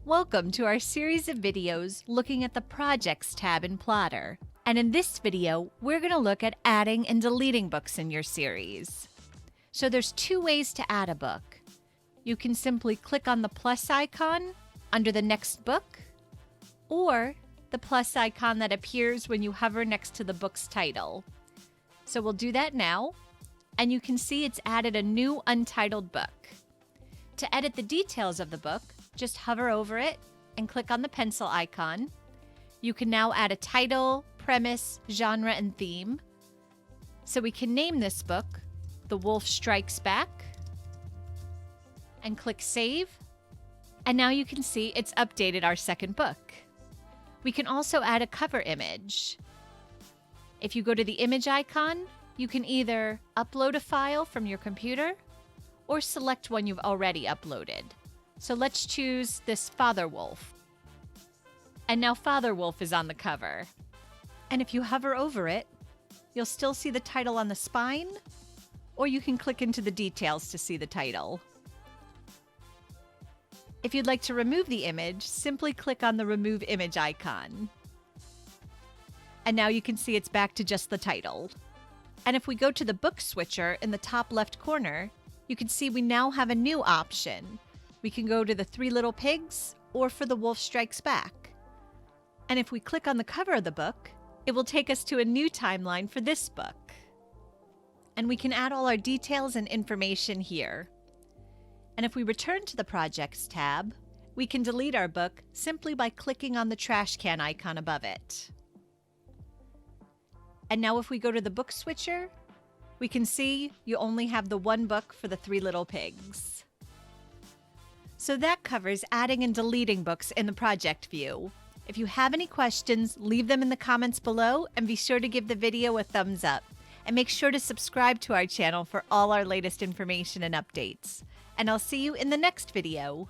Welcome to our series of videos looking at the Projects tab in Plottr. And in this video, we're going to look at adding and deleting books in your series. So there's two ways to add a book. You can simply click on the plus icon under the next book, or the plus icon that appears when you hover next to the book's title. So we'll do that now, and you can see it's added a new untitled book. To edit the details of the book, just hover over it and click on the pencil icon. You can now add a title, premise, genre, and theme. So we can name this book The Wolf Strikes Back and click Save. And now you can see it's updated our second book. We can also add a cover image. If you go to the image icon, you can either upload a file from your computer or select one you've already uploaded. So let's choose this Father Wolf. And now Father Wolf is on the cover. And if you hover over it, you'll still see the title on the spine, or you can click into the details to see the title. If you'd like to remove the image, simply click on the Remove Image icon. And now you can see it's back to just the title. And if we go to the book switcher in the top left corner, you can see we now have a new option. We can go to the Three Little Pigs or for The Wolf Strikes Back. And if we click on the cover of the book, it will take us to a new timeline for this book. And we can add all our details and information here. And if we return to the Projects tab, we can delete our book simply by clicking on the trash can icon above it. And now if we go to the book switcher, we can see you only have the one book for the Three Little Pigs. So that covers adding and deleting books in the project view. If you have any questions, leave them in the comments below and be sure to give the video a thumbs up. And make sure to subscribe to our channel for all our latest information and updates. And I'll see you in the next video.